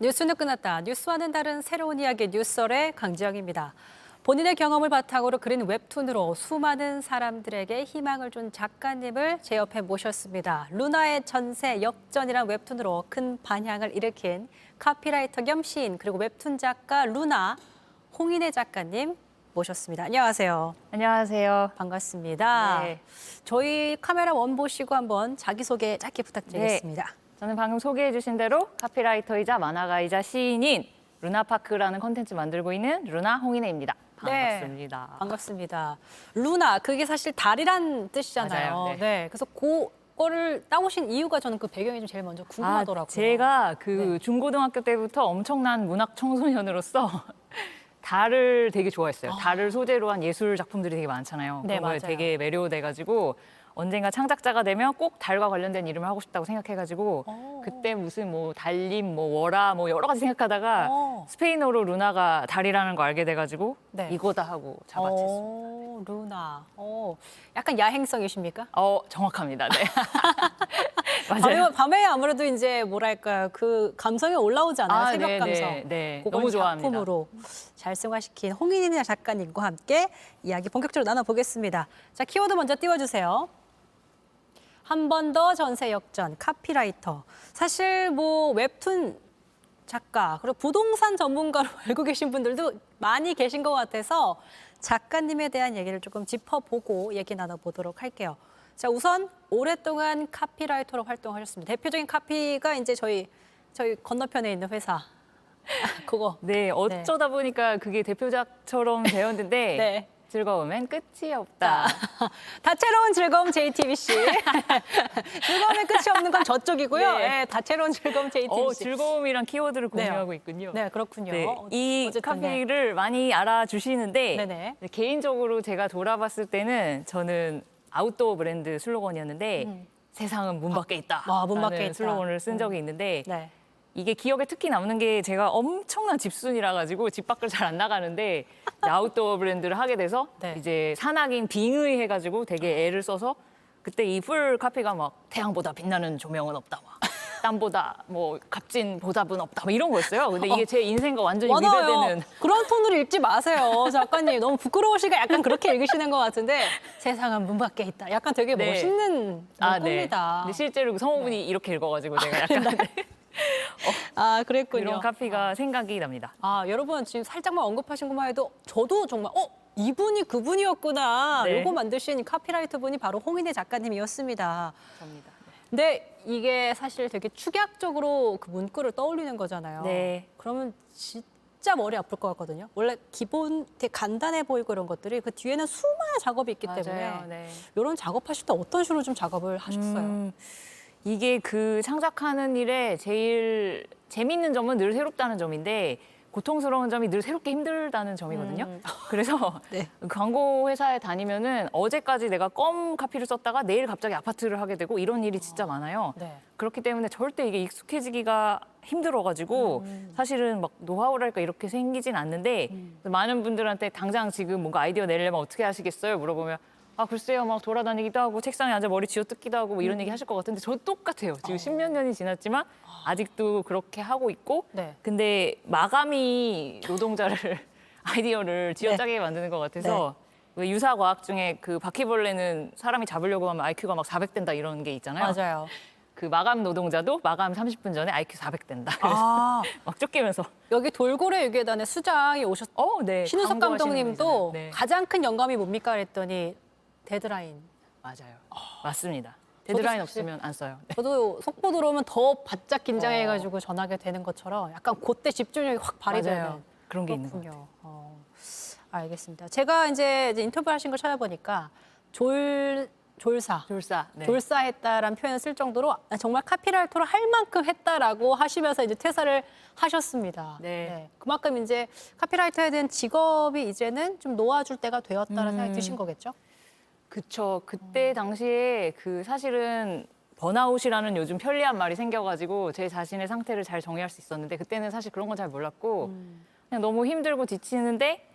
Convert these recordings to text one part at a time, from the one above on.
뉴스는 끝났다. 뉴스와는 다른 새로운 이야기 뉴설의 강지영입니다. 본인의 경험을 바탕으로 그린 웹툰으로 수많은 사람들에게 희망을 준 작가님을 제 옆에 모셨습니다. 루나의 전세 역전이란 웹툰으로 큰 반향을 일으킨 카피라이터 겸 시인 그리고 웹툰 작가 루나 홍인혜 작가님 모셨습니다. 안녕하세요. 안녕하세요. 반갑습니다. 네. 저희 카메라 원 보시고 한번 자기소개 짧게 부탁드리겠습니다. 저는 방금 소개해 주신 대로 카피라이터이자 만화가이자 시인인 루나파크라는 콘텐츠 만들고 있는 루나 홍인혜입니다. 반갑습니다. 네, 반갑습니다. 루나, 그게 사실 달이란 뜻이잖아요. 맞아요. 네. 그래서 그거를 따오신 이유가 저는 그 배경이 좀 제일 먼저 궁금하더라고요. 제가 네. 중고등학교 때부터 엄청난 문학 청소년으로서 달을 되게 좋아했어요. 달을 소재로 한 예술 작품들이 되게 많잖아요. 네, 그런 거에 맞아요. 되게 매료돼가지고 언젠가 창작자가 되면 꼭 달과 관련된 이름을 하고 싶다고 생각해가지고 그때 무슨 뭐 달님, 뭐 월화, 뭐 여러 가지 생각하다가 스페인어로 루나가 달이라는 거 알게 돼가지고 네. 이거다 하고 잡아챘습니다. 루나. 약간 야행성이십니까? 정확합니다. 네. 맞아요. 밤에 아무래도 이제 뭐랄까요, 그 감성이 올라오잖아요. 새벽 네, 감성. 네, 네. 그걸 너무 좋아합니다. 작품으로 잘 승화시킨 홍인혜 작가님과 함께 이야기 본격적으로 나눠보겠습니다. 자, 키워드 먼저 띄워주세요. 한 번 더 전세 역전, 카피라이터. 사실 뭐 웹툰 작가, 그리고 부동산 전문가로 알고 계신 분들도 많이 계신 것 같아서 작가님에 대한 얘기를 조금 짚어보고 얘기 나눠보도록 할게요. 자, 우선 오랫동안 카피라이터로 활동하셨습니다. 대표적인 카피가 이제 저희 건너편에 있는 회사. 그거. 네, 어쩌다 보니까 그게 대표작처럼 되었는데 네. 즐거움엔 끝이 없다. 다채로운 즐거움 JTBC. 즐거움의 끝이 없는 건 저쪽이고요. 네. 네, 다채로운 즐거움 JTBC. 즐거움이란 키워드를 공유하고 있군요. 네, 그렇군요. 네, 이 어쨌든, 카피를 많이 알아주시는데 네네. 개인적으로 제가 돌아봤을 때는 저는 아웃도어 브랜드 슬로건이었는데 세상은 문 밖에 있다. 문 밖에 라는 있다. 슬로건을 쓴 적이 있는데 네. 이게 기억에 특히 남는 게 제가 엄청난 집순이라 가지고 집 밖을 잘 안 나가는데 이제 아웃도어 브랜드를 하게 돼서 네. 이제 산악인 빙의 해가지고 되게 애를 써서 그때 이 풀 카피가 막 태양보다 빛나는 조명은 없다. 막 땀보다 뭐 값진 보답은 없다. 뭐 이런 거였어요. 근데 이게 제 인생과 완전히 맞아요. 위배되는 그런 톤으로 읽지 마세요, 작가님. 너무 부끄러우시니까 약간 그렇게 읽으시는 것 같은데 세상은 문 밖에 있다. 약간 되게 네. 멋있는 문구입니다. 근데 실제로 성우분이 이렇게 읽어가지고 제가 약간 그랬군요. 이런 카피가 생각이 납니다. 여러분 지금 살짝만 언급하신 것만 해도 저도 정말 이분이 그분이었구나. 네. 요거 만드신 카피라이터 분이 바로 홍인혜 작가님이었습니다. 접니다. 근데 이게 사실 되게 축약적으로 그 문구를 떠올리는 거잖아요. 네. 그러면 진짜 머리 아플 것 같거든요. 원래 기본 되게 간단해 보이고 이런 것들이 그 뒤에는 수많은 작업이 있기 때문에 맞아요. 네. 이런 작업하실 때 어떤 식으로 좀 작업을 하셨어요? 이게 그 창작하는 일에 제일 재밌는 점은 늘 새롭다는 점인데 고통스러운 점이 늘 새롭게 힘들다는 점이거든요. 그래서 네. 광고 회사에 다니면은 어제까지 내가 껌 카피를 썼다가 내일 갑자기 아파트를 하게 되고 이런 일이 진짜 많아요. 네. 그렇기 때문에 절대 이게 익숙해지기가 힘들어가지고 사실은 막 노하우랄까 이렇게 생기진 않는데 많은 분들한테 당장 지금 뭔가 아이디어 내려면 어떻게 하시겠어요? 물어보면 글쎄요, 막 돌아다니기도 하고 책상에 앉아 머리 쥐어뜯기도 하고 뭐 이런 얘기 하실 것 같은데 저 똑같아요. 지금 십몇 년이 지났지만 아직도 그렇게 하고 있고 네. 근데 마감이 노동자를 아이디어를 쥐어짜게 만드는 것 같아서 왜 유사 과학 중에 그 바퀴벌레는 사람이 잡으려고 하면 IQ가 막 400 된다 이런 게 있잖아요. 맞아요. 그 마감 노동자도 마감 30분 전에 IQ 400 된다. 그래서 막 쫓기면서 여기 돌고래 유괴단의 수장이 네. 신우석 광고하시는 감독님도 분이잖아요. 네. 가장 큰 영감이 뭡니까 그랬더니 데드라인. 맞아요. 맞습니다. 데드라인 사실- 없으면 안 써요. 네. 저도 속보 들어오면 더 바짝 긴장해가지고 전하게 되는 것처럼 약간 그때 집중력이 확 발휘되는 맞아요. 그런 게 있는 것 같아요. 알겠습니다. 제가 이제 인터뷰하신 걸 찾아보니까 졸사. 졸사. 네. 졸사했다라는 표현을 쓸 정도로 정말 카피라이터로 할 만큼 했다라고 하시면서 이제 퇴사를 하셨습니다. 네. 그만큼 이제 카피라이터에 대한 직업이 이제는 좀 놓아줄 때가 되었다는 생각이 드신 거겠죠? 그쵸. 그때 당시에 그 사실은 번아웃이라는 요즘 편리한 말이 생겨가지고 제 자신의 상태를 잘 정의할 수 있었는데 그때는 사실 그런 건 잘 몰랐고 그냥 너무 힘들고 지치는데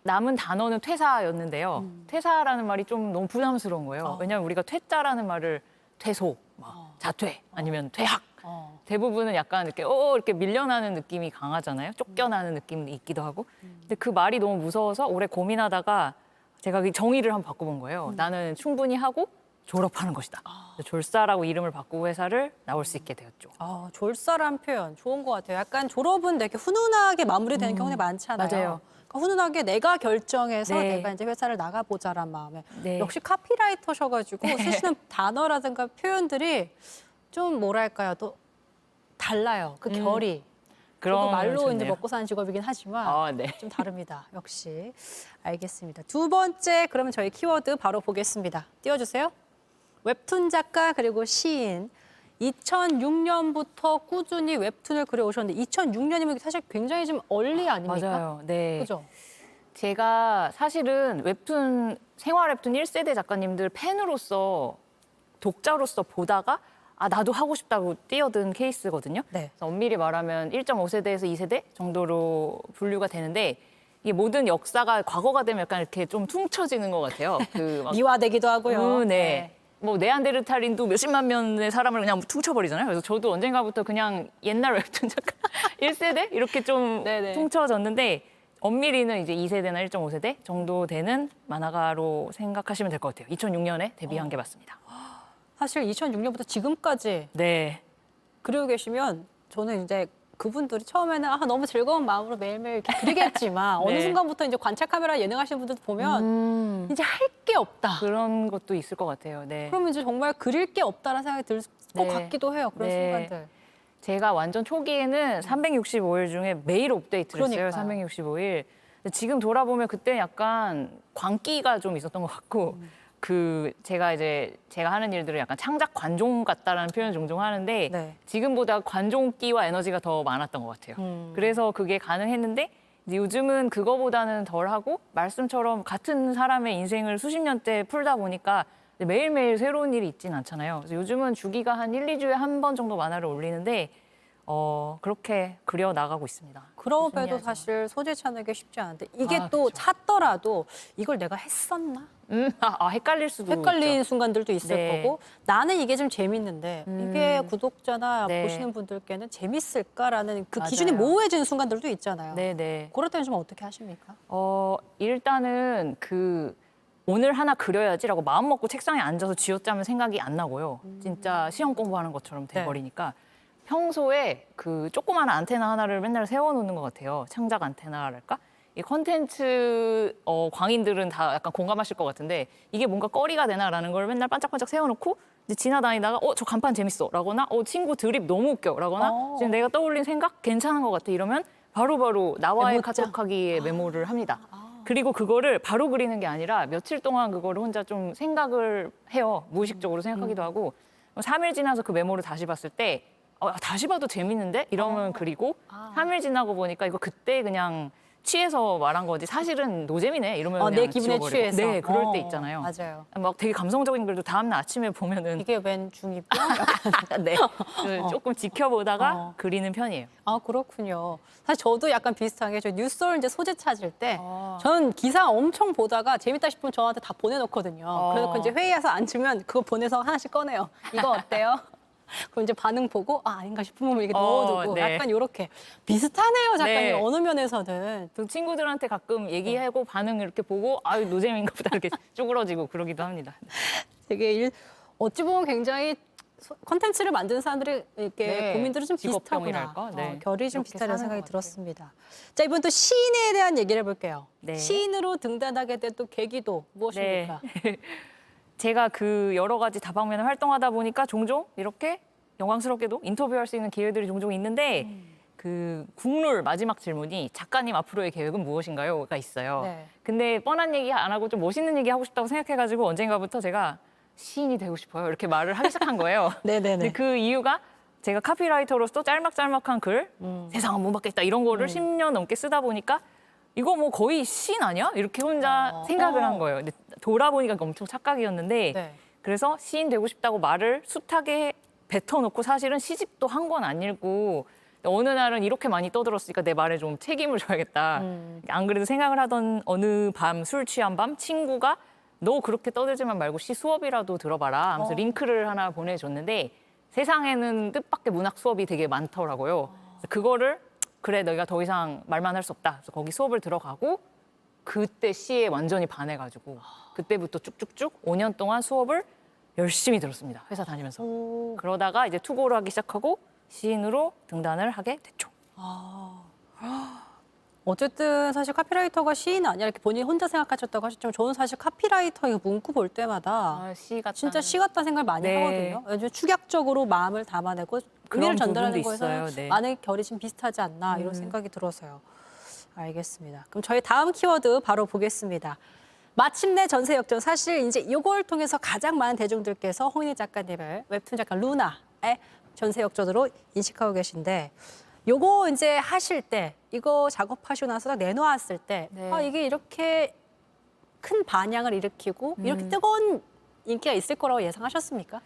남은 단어는 퇴사였는데요. 퇴사라는 말이 좀 너무 부담스러운 거예요. 왜냐하면 우리가 퇴짜라는 말을 퇴소, 자퇴 아니면 퇴학 대부분은 약간 이렇게 이렇게 밀려나는 느낌이 강하잖아요. 쫓겨나는 느낌이 있기도 하고. 근데 그 말이 너무 무서워서 오래 고민하다가 제가 그 정의를 한번 바꿔본 거예요. 나는 충분히 하고 졸업하는 것이다. 졸사라고 이름을 바꾸고 회사를 나올 수 있게 되었죠. 졸사란 표현 좋은 것 같아요. 약간 졸업은 되게 훈훈하게 마무리되는 경우가 많잖아요. 맞아요. 그러니까 훈훈하게 내가 결정해서 네. 내가 이제 회사를 나가보자란 마음에. 네. 역시 카피라이터셔가지고 쓰시는 단어라든가 표현들이 좀 뭐랄까요, 또 달라요. 그 결이. 그리고 그런 말로 이제 좋네요. 먹고 사는 직업이긴 하지만 네. 좀 다릅니다. 역시. 알겠습니다. 두 번째 그러면 저희 키워드 바로 보겠습니다. 띄워주세요. 웹툰 작가 그리고 시인. 2006년부터 꾸준히 웹툰을 그려오셨는데 2006년이면 사실 굉장히 좀 얼리 아닙니까? 맞아요. 네. 그죠? 제가 사실은 웹툰 생활 웹툰 1세대 작가님들 팬으로서 독자로서 보다가 나도 하고 싶다고 뛰어든 케이스거든요. 네. 그래서 엄밀히 말하면 1.5세대에서 2세대 정도로 분류가 되는데 이게 모든 역사가 과거가 되면 약간 이렇게 좀 퉁쳐지는 것 같아요. 막 미화되기도 하고요. 네. 뭐 네안데르탈인도 몇십만 명의 사람을 그냥 퉁쳐버리잖아요. 그래서 저도 언젠가부터 그냥 옛날 웹툰 작가 1세대 이렇게 좀 네네. 퉁쳐졌는데 엄밀히는 이제 2세대나 1.5세대 정도 되는 만화가로 생각하시면 될 것 같아요. 2006년에 데뷔한 게 맞습니다. 사실 2006년부터 지금까지 네. 그리고 계시면 저는 이제 그분들이 처음에는 너무 즐거운 마음으로 매일매일 이렇게 그리겠지만 어느 네. 순간부터 이제 관찰 카메라 예능 하시는 분들 보면 이제 할 게 없다. 그런 것도 있을 것 같아요. 네. 그러면 이제 정말 그릴 게 없다라는 생각이 들 것 네. 같기도 해요. 그런 네. 순간들. 제가 완전 초기에는 365일 중에 매일 업데이트를 했어요. 그러니까요. 365일. 지금 돌아보면 그때 약간 광기가 좀 있었던 것 같고 제가 하는 일들을 약간 창작 관종 같다라는 표현을 종종 하는데 네. 지금보다 관종기와 에너지가 더 많았던 것 같아요. 그래서 그게 가능했는데 이제 요즘은 그거보다는 덜하고 말씀처럼 같은 사람의 인생을 수십 년째 풀다 보니까 매일매일 새로운 일이 있진 않잖아요. 그래서 요즘은 주기가 한 1, 2주에 한 번 정도 만화를 올리는데 그렇게 그려 나가고 있습니다. 그럼에도 신기하죠. 사실 소재 찾는 게 쉽지 않은데 이게 또 그렇죠. 찾더라도 이걸 내가 했었나? 헷갈릴 수도 헷갈리는 있죠. 순간들도 있을 네. 거고 나는 이게 좀 재밌는데 이게 구독자나 네. 보시는 분들께는 재밌을까라는 그 맞아요. 기준이 모호해지는 순간들도 있잖아요. 네네. 그럴 때는 좀 어떻게 하십니까? 일단은 오늘 하나 그려야지라고 마음 먹고 책상에 앉아서 쥐어짜면 생각이 안 나고요. 진짜 시험 공부하는 것처럼 돼버리니까 평소에 그 조그마한 안테나 하나를 맨날 세워놓는 것 같아요. 창작 안테나랄까? 이 컨텐츠 광인들은 다 약간 공감하실 것 같은데 이게 뭔가 거리가 되나라는 걸 맨날 반짝반짝 세워놓고 이제 지나다니다가 저 간판 재밌어 라거나 친구 드립 너무 웃겨 라거나 지금 내가 떠올린 생각 괜찮은 것 같아 이러면 바로바로 나와의 메모장. 카톡하기에 메모를 합니다. 그리고 그거를 바로 그리는 게 아니라 며칠 동안 그거를 혼자 좀 생각을 해요. 무의식적으로 생각하기도 하고 3일 지나서 그 메모를 다시 봤을 때 다시 봐도 재밌는데? 이러면 그리고 3일 지나고 보니까 이거 그때 그냥 취해서 말한 거지 사실은 노잼이네 이러면 그냥 내 기분에 지워버리고. 취해서. 네, 그럴 때 있잖아요. 맞아요. 막 되게 감성적인 글도 다음날 아침에 보면은 이게 웬 중2병? 네, 조금 지켜보다가 그리는 편이에요. 그렇군요. 사실 저도 약간 비슷한 게 저 뉴스를 이제 소재 찾을 때 저는 기사 엄청 보다가 재밌다 싶으면 저한테 다 보내놓거든요. 그래서 이제 회의에서 앉으면 그거 보내서 하나씩 꺼내요. 이거 어때요? 그럼 이제 반응 보고 아닌가 싶으면 이렇게 넣어두고 네. 약간 이렇게 비슷하네요 작가님 네. 어느 면에서는 또 친구들한테 가끔 얘기하고 반응 이렇게 보고 노잼인가 보다 이렇게 쭈그러지고 그러기도 합니다. 되게 어찌 보면 굉장히 컨텐츠를 만드는 사람들이 이렇게 네. 고민들이 좀 비슷하구나. 직업병이랄까? 네. 결이 좀 그렇게 비슷하다는 사는 생각이 것 같아요. 들었습니다. 자 이번 또 시인에 대한 얘기를 해볼게요. 네. 시인으로 등단하게 된 또 계기도 무엇입니까? 제가 여러 가지 다방면을 활동하다 보니까 종종 이렇게 영광스럽게도 인터뷰할 수 있는 기회들이 종종 있는데 국룰 마지막 질문이 작가님 앞으로의 계획은 무엇인가요?가 있어요. 네. 근데 뻔한 얘기 안 하고 좀 멋있는 얘기 하고 싶다고 생각해가지고 언젠가부터 제가 시인이 되고 싶어요. 이렇게 말을 하기 시작한 거예요. 네네네. 근데 그 이유가 제가 카피라이터로서 짤막짤막한 글, 세상은 못 받겠다 이런 거를 10년 넘게 쓰다 보니까 이거 뭐 거의 시인 아니야? 이렇게 혼자 생각을 한 거예요. 근데 돌아보니까 엄청 착각이었는데 네. 그래서 시인 되고 싶다고 말을 숱하게 뱉어놓고 사실은 시집도 한 권 안 읽고 어느 날은 이렇게 많이 떠들었으니까 내 말에 좀 책임을 져야겠다. 안 그래도 생각을 하던 어느 밤 술 취한 밤 친구가 너 그렇게 떠들지만 말고 시 수업이라도 들어봐라 하면서 링크를 하나 보내줬는데 세상에는 뜻밖의 문학 수업이 되게 많더라고요. 그래서 그거를 그래 너희가 더 이상 말만 할 수 없다. 그래서 거기 수업을 들어가고 그때 시에 완전히 반해가지고 그때부터 쭉쭉쭉 5년 동안 수업을 열심히 들었습니다. 회사 다니면서. 그러다가 이제 투고를 하기 시작하고 시인으로 등단을 하게 됐죠. 어쨌든 사실 카피라이터가 시인 아니야 이렇게 본인이 혼자 생각하셨다고 하셨지만 저는 사실 카피라이터 이거 문구 볼 때마다 시 같다. 진짜 시 같다는 생각을 많이 네. 하거든요. 요즘 축약적으로 마음을 담아내고 의미를 전달하는 부분도 거에서 있어요. 네. 많은 결이 좀 비슷하지 않나 이런 생각이 들어서요. 알겠습니다. 그럼 저희 다음 키워드 바로 보겠습니다. 마침내 전세 역전. 사실 이제 이걸 통해서 가장 많은 대중들께서 홍인희 작가님을 웹툰 작가 루나의 전세 역전으로 인식하고 계신데 요거 이제 하실 때 이거 작업하시고 나서 딱 내놓았을 때 네. 아, 이게 이렇게 큰 반향을 일으키고 이렇게 뜨거운 인기가 있을 거라고 예상하셨습니까?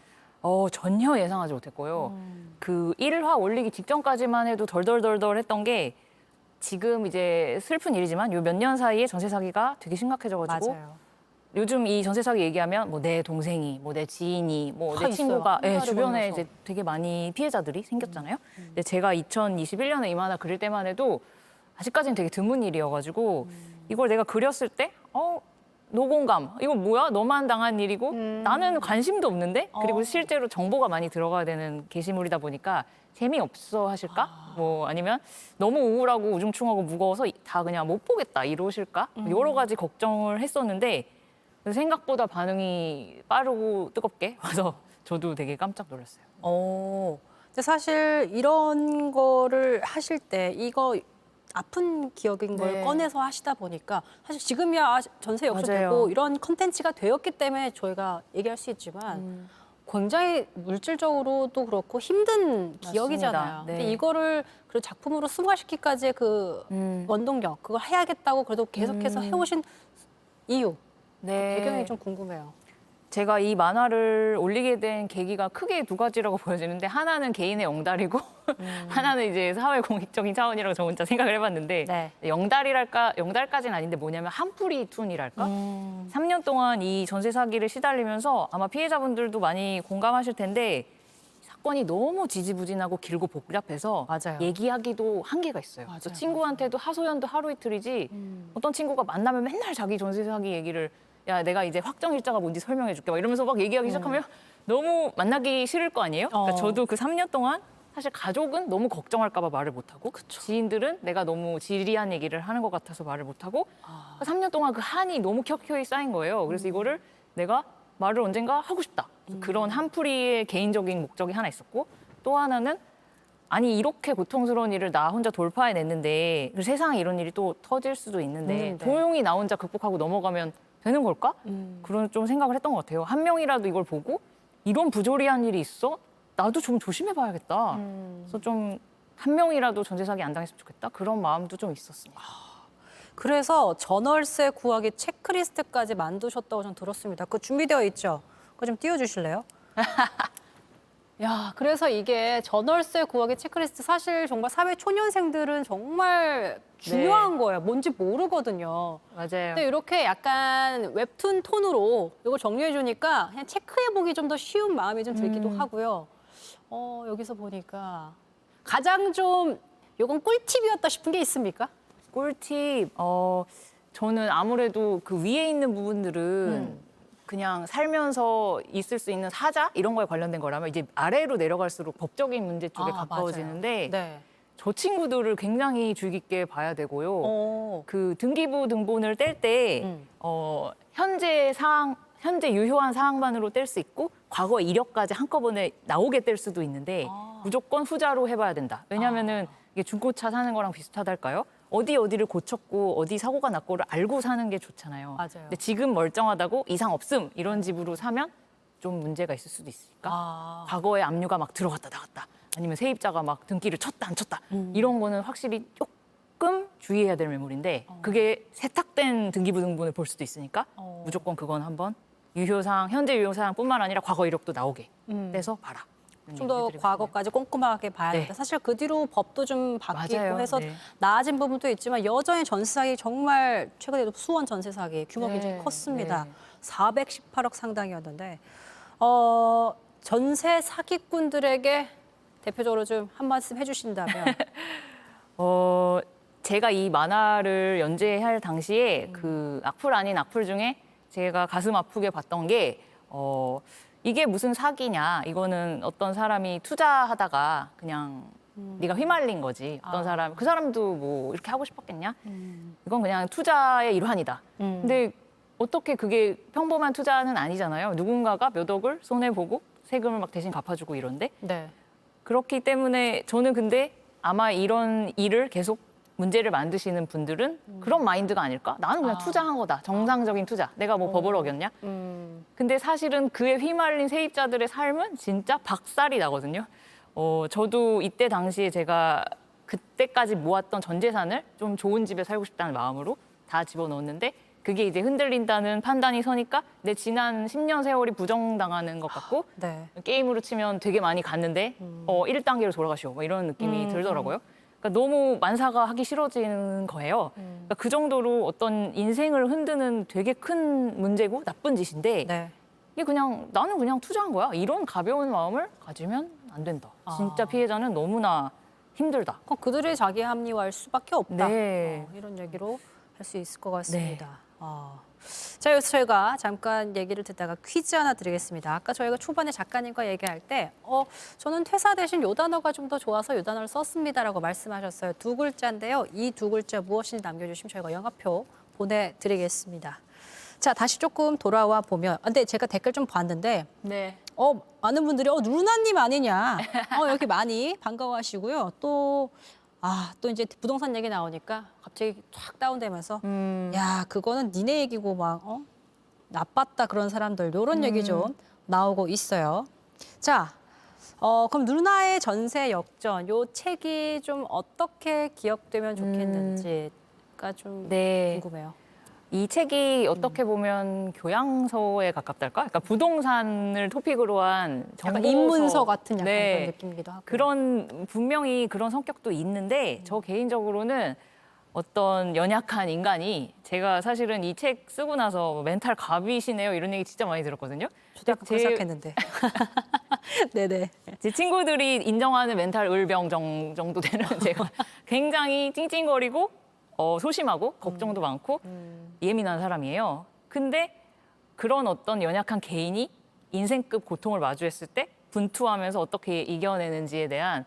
전혀 예상하지 못했고요. 그 1화 올리기 직전까지만 해도 덜덜덜덜 했던 게 지금 이제 슬픈 일이지만 요 몇 년 사이에 전세 사기가 되게 심각해져가지고 맞아요. 요즘 이 전세 사기 얘기하면 뭐 내 동생이, 뭐 내 지인이, 뭐 다 내 친구가 있어요. 한 달에 주변에 걸려서. 이제 되게 많이 피해자들이 생겼잖아요. 근데 제가 2021년에 이 만화 그릴 때만 해도 아직까지는 되게 드문 일이어가지고 이걸 내가 그렸을 때 노공감 이거 뭐야? 너만 당한 일이고 나는 관심도 없는데 그리고 실제로 정보가 많이 들어가야 되는 게시물이다 보니까 재미없어 하실까? 뭐 아니면 너무 우울하고 우중충하고 무거워서 다 그냥 못 보겠다 이러실까? 여러 가지 걱정을 했었는데 생각보다 반응이 빠르고 뜨겁게 와서 저도 되게 깜짝 놀랐어요. 근데 사실 이런 거를 하실 때 이거 아픈 기억인 걸 네. 꺼내서 하시다 보니까 사실 지금이야 전세 역전되고 맞아요. 이런 컨텐츠가 되었기 때문에 저희가 얘기할 수 있지만 굉장히 물질적으로도 그렇고 힘든 기억이잖아요. 네. 근데 이거를 그 작품으로 승화시키기까지의 그 원동력, 그걸 해야겠다고 그래도 계속해서 해오신 이유, 네. 배경이 좀 궁금해요. 제가 이 만화를 올리게 된 계기가 크게 두 가지라고 보여지는데 하나는 개인의 영달이고 하나는 이제 사회 공익적인 차원이라고 저 혼자 생각을 해봤는데 네. 영달이랄까 영달까지는 아닌데 뭐냐면 한풀이 툰이랄까 3년 동안 이 전세 사기를 시달리면서 아마 피해자분들도 많이 공감하실 텐데 사건이 너무 지지부진하고 길고 복잡해서 맞아요. 얘기하기도 한계가 있어요. 맞아요, 그래서 친구한테도 하소연도 하루 이틀이지 어떤 친구가 만나면 맨날 자기 전세 사기 얘기를 야 내가 이제 확정 일자가 뭔지 설명해 줄게 막 이러면서 막 얘기하기 시작하면 너무 만나기 싫을 거 아니에요? 그러니까 저도 그 3년 동안 사실 가족은 너무 걱정할까 봐 말을 못 하고 지인들은 내가 너무 지리한 얘기를 하는 것 같아서 말을 못 하고 3년 동안 그 한이 너무 켜켜이 쌓인 거예요. 그래서 이거를 내가 말을 언젠가 하고 싶다. 그런 한풀이의 개인적인 목적이 하나 있었고 또 하나는 아니 이렇게 고통스러운 일을 나 혼자 돌파해냈는데 세상에 이런 일이 또 터질 수도 있는데 네. 조용히 나 혼자 극복하고 넘어가면 되는 걸까? 그런 좀 생각을 했던 것 같아요. 한 명이라도 이걸 보고 이런 부조리한 일이 있어? 나도 좀 조심해봐야겠다. 그래서 좀 한 명이라도 전세 사기 안 당했으면 좋겠다. 그런 마음도 좀 있었습니다. 그래서 전월세 구하기 체크리스트까지 만드셨다고 전 들었습니다. 그거 준비되어 있죠? 그거 좀 띄워주실래요? 야, 그래서 이게 전월세 구하기 체크리스트 사실 정말 사회 초년생들은 정말 중요한 거예요. 뭔지 모르거든요. 맞아요. 근데 이렇게 약간 웹툰 톤으로 이걸 정리해 주니까 그냥 체크해보기 좀 더 쉬운 마음이 좀 들기도 하고요. 여기서 보니까 가장 좀 이건 꿀팁이었다 싶은 게 있습니까? 꿀팁, 저는 아무래도 그 위에 있는 부분들은 그냥 살면서 있을 수 있는 사자 이런 거에 관련된 거라면 이제 아래로 내려갈수록 법적인 문제 쪽에 가까워지는데 네. 저 친구들을 굉장히 주의 깊게 봐야 되고요. 그 등기부 등본을 뗄 때 현재 유효한 사항만으로 뗄 수 있고 과거 이력까지 한꺼번에 나오게 뗄 수도 있는데 무조건 후자로 해봐야 된다. 왜냐하면은 이게 중고차 사는 거랑 비슷하달까요? 어디를 고쳤고 어디 사고가 났고를 알고 사는 게 좋잖아요. 맞아요. 근데 지금 멀쩡하다고 이상 없음 이런 집으로 사면 좀 문제가 있을 수도 있으니까 과거에 압류가 막 들어갔다 나갔다 아니면 세입자가 막 등기를 쳤다 안 쳤다 이런 거는 확실히 조금 주의해야 될 매물인데 그게 세탁된 등기부 등본을 볼 수도 있으니까 무조건 그건 한번 현재 유효사항뿐만 아니라 과거 이력도 나오게 떼서 봐라. 좀 더 과거까지 꼼꼼하게 봐야 네. 된다. 사실 그 뒤로 법도 좀 바뀌고 맞아요. 해서 네. 나아진 부분도 있지만 여전히 전세 사기 정말 최근에도 수원 전세 사기 규모가 네. 굉장히 컸습니다. 네. 418억 상당이었는데 전세 사기꾼들에게 대표적으로 좀 한 말씀 해주신다면. 제가 이 만화를 연재할 당시에 그 악플 아닌 악플 중에 제가 가슴 아프게 봤던 게 이게 무슨 사기냐. 이거는 어떤 사람이 투자하다가 그냥 네가 휘말린 거지. 어떤 사람, 그 사람도 뭐 이렇게 하고 싶었겠냐? 이건 그냥 투자의 일환이다. 근데 어떻게 그게 평범한 투자는 아니잖아요. 누군가가 몇 억을 손해보고 세금을 막 대신 갚아주고 이런데. 네. 그렇기 때문에 저는 근데 아마 이런 일을 계속 문제를 만드시는 분들은 그런 마인드가 아닐까? 나는 그냥 투자한 거다. 정상적인 투자. 내가 뭐 법을 어겼냐? 근데 사실은 그에 휘말린 세입자들의 삶은 진짜 박살이 나거든요. 저도 이때 당시에 제가 그때까지 모았던 전 재산을 좀 좋은 집에 살고 싶다는 마음으로 다 집어넣었는데 그게 이제 흔들린다는 판단이 서니까 내 지난 10년 세월이 부정당하는 것 같고 네. 게임으로 치면 되게 많이 갔는데 1단계로 돌아가시오. 뭐 이런 느낌이 들더라고요. 그러니까 너무 만사가 하기 싫어지는 거예요. 그러니까 그 정도로 어떤 인생을 흔드는 되게 큰 문제고 나쁜 짓인데 네. 이게 그냥 나는 그냥 투자한 거야. 이런 가벼운 마음을 가지면 안 된다. 진짜 피해자는 너무나 힘들다. 그럼 그들이 자기 합리화할 수밖에 없다. 네. 이런 얘기로 할 수 있을 것 같습니다. 자, 여기서 저희가 잠깐 얘기를 듣다가 퀴즈 하나 드리겠습니다. 아까 저희가 초반에 작가님과 얘기할 때 저는 퇴사 대신 요 단어가 좀 더 좋아서 요 단어를 썼습니다라고 말씀하셨어요. 두 글자인데요. 이 두 글자 무엇인지 남겨주시면 저희가 영화표 보내드리겠습니다. 자, 다시 조금 돌아와 보면 근데 제가 댓글 좀 봤는데 네. 많은 분들이 루나님 아니냐 이렇게 많이 반가워하시고요. 또 이제 부동산 얘기 나오니까 갑자기 쫙 다운되면서 야 그거는 니네 얘기고 막 나빴다 그런 사람들 이런 얘기 좀 나오고 있어요. 자, 그럼 누나의 전세 역전 요 책이 좀 어떻게 기억되면 좋겠는지가 좀 네. 궁금해요. 이 책이 어떻게 보면 교양서에 가깝달까? 그러니까 부동산을 토픽으로 한 약간 정보서. 입문서 같은 약간 네. 그런 느낌이기도 하고. 그런 분명히 그런 성격도 있는데 저 개인적으로는 어떤 연약한 인간이 제가 사실은 이 책 쓰고 나서 멘탈 갑이시네요 이런 얘기 진짜 많이 들었거든요. 저도 약간 그렇게 생각했는데. 네네. 제 친구들이 인정하는 멘탈 을병 정도 되는 제가 굉장히 찡찡거리고 소심하고 걱정도 많고 예민한 사람이에요. 근데 그런 어떤 연약한 개인이 인생급 고통을 마주했을 때 분투하면서 어떻게 이겨내는지에 대한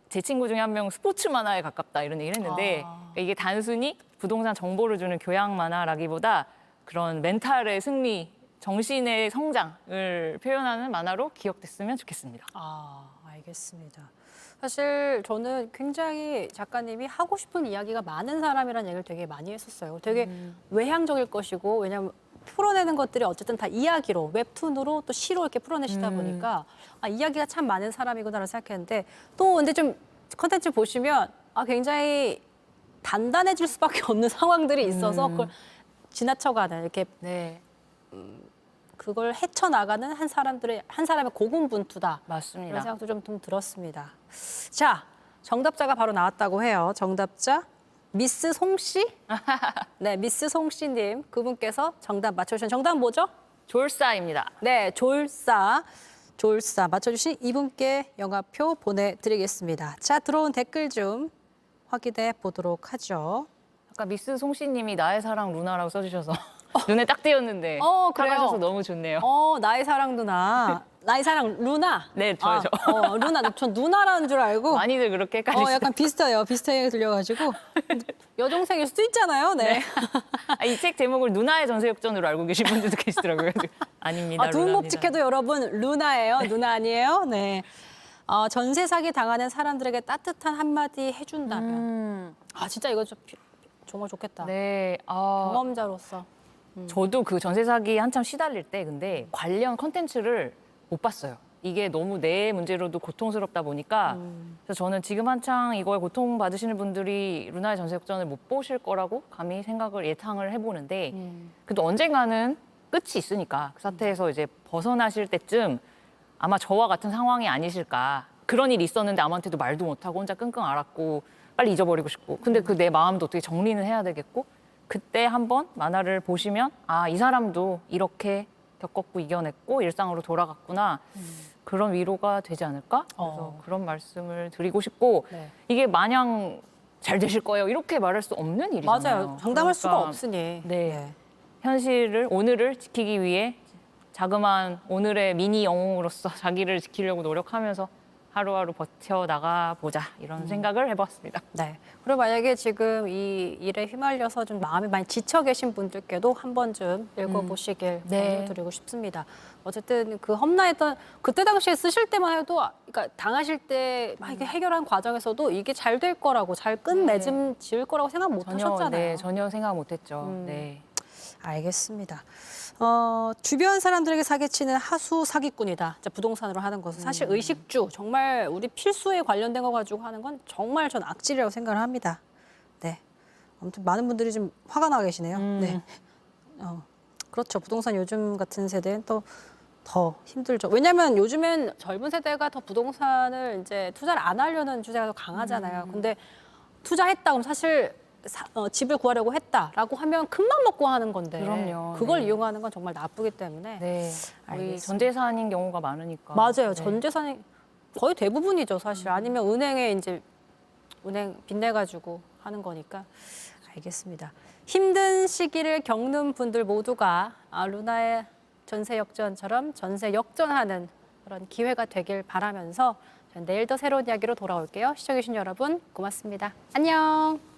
제 친구 중에 한 명 스포츠 만화에 가깝다 이런 얘기를 했는데 그러니까 이게 단순히 부동산 정보를 주는 교양 만화라기보다 그런 멘탈의 승리, 정신의 성장을 표현하는 만화로 기억됐으면 좋겠습니다. 알겠습니다. 사실 저는 굉장히 작가님이 하고 싶은 이야기가 많은 사람이라는 얘기를 되게 많이 했었어요. 되게 외향적일 것이고 왜냐하면 풀어내는 것들이 어쨌든 다 이야기로 웹툰으로 또 시로 이렇게 풀어내시다 보니까 이야기가 참 많은 사람이구나라는 생각했는데 또 근데 좀 컨텐츠 보시면 굉장히 단단해질 수밖에 없는 상황들이 있어서 그걸 지나쳐가는 이렇게 네, 그걸 헤쳐나가는 한 사람의 고군분투다. 맞습니다. 이런 생각도 좀 들었습니다. 자, 정답자가 바로 나왔다고 해요. 정답자 미스 송씨? 네, 미스 송씨님 그분께서 정답 맞춰주신 정답은 뭐죠? 졸사입니다. 네, 졸사 맞춰주신 이분께 영화표 보내드리겠습니다. 자, 들어온 댓글 좀 확인해 보도록 하죠. 아까 미스 송씨님이 나의 사랑 루나라고 써주셔서 눈에 딱 띄었는데 그래요? 사과하셔서 너무 좋네요. 나의 사랑 누나. 나의 사랑 루나. 네, 저요. 루나. 전 누나라는 줄 알고. 많이들 그렇게 헷갈리시죠. 약간 비슷해요. 비슷하게 들려가지고. 여동생일 수도 있잖아요. 네. 이 책 제목을 누나의 전세역전으로 알고 계신 분들도 계시더라고요. 아닙니다. 루나입니다. 두문법칙해도 여러분 루나예요. 누나 아니에요. 네. 전세 사기 당하는 사람들에게 따뜻한 한마디 해준다면. 진짜 이거 정말 좋겠다. 네. 경험자로서. 저도 그 전세 사기 한참 시달릴 때 근데 관련 컨텐츠를 못 봤어요. 이게 너무 내 문제로도 고통스럽다 보니까 그래서 저는 지금 한창 이거에 고통받으시는 분들이 루나의 전세역전을 못 보실 거라고 감히 예상을 해보는데 그래도 언젠가는 끝이 있으니까 그 사태에서 이제 벗어나실 때쯤 아마 저와 같은 상황이 아니실까. 그런 일이 있었는데 아무한테도 말도 못하고 혼자 끙끙 앓았고 빨리 잊어버리고 싶고 근데 그 내 마음도 어떻게 정리는 해야 되겠고 그때 한번 만화를 보시면 이 사람도 이렇게 겪었고 이겨냈고 일상으로 돌아갔구나. 그런 위로가 되지 않을까? 그래서 어. 그런 말씀을 드리고 싶고 네. 이게 마냥 잘 되실 거예요. 이렇게 말할 수 없는 일이잖아요. 맞아요. 장담할 수가 그러니까 없으니. 네. 현실을 오늘을 지키기 위해 자그마한 오늘의 미니 영웅으로서 자기를 지키려고 노력하면서 하루하루 버텨나가 보자 이런 생각을 해봤습니다. 네. 그리고 만약에 지금 이 일에 휘말려서 좀 마음이 많이 지쳐 계신 분들께도 한 번쯤 읽어보시길 네. 권유드리고 싶습니다. 어쨌든 그 험난했던 그때 당시에 쓰실 때만 해도 그러니까 당하실 때 막 이게 해결한 과정에서도 이게 잘 될 거라고 잘 끝맺음 지을 거라고 생각 못 하셨잖아요. 네, 전혀 생각 못했죠. 네. 알겠습니다. 주변 사람들에게 사기치는 하수 사기꾼이다. 자, 부동산으로 하는 것은 사실 의식주 정말 우리 필수에 관련된 거 가지고 하는 건 정말 전 악질이라고 생각을 합니다. 네. 아무튼 많은 분들이 좀 화가 나 계시네요. 네. 그렇죠. 부동산 요즘 같은 세대는 또 더 힘들죠. 왜냐하면 요즘엔 젊은 세대가 더 부동산을 이제 투자를 안 하려는 주제가 더 강하잖아요. 근데 투자했다 그럼 사실 집을 구하려고 했다라고 하면 큰맘 먹고 하는 건데 그럼요. 그걸 네. 이용하는 건 정말 나쁘기 때문에 네. 거의 알겠습니다. 전 재산인 경우가 많으니까. 맞아요. 네. 전 재산이 거의 대부분이죠, 사실. 아니면 은행에 이제 은행 빚내 가지고 하는 거니까. 알겠습니다. 힘든 시기를 겪는 분들 모두가 루나의 전세 역전처럼 전세 역전하는 그런 기회가 되길 바라면서 저는 내일 더 새로운 이야기로 돌아올게요. 시청해주신 여러분 고맙습니다. 안녕.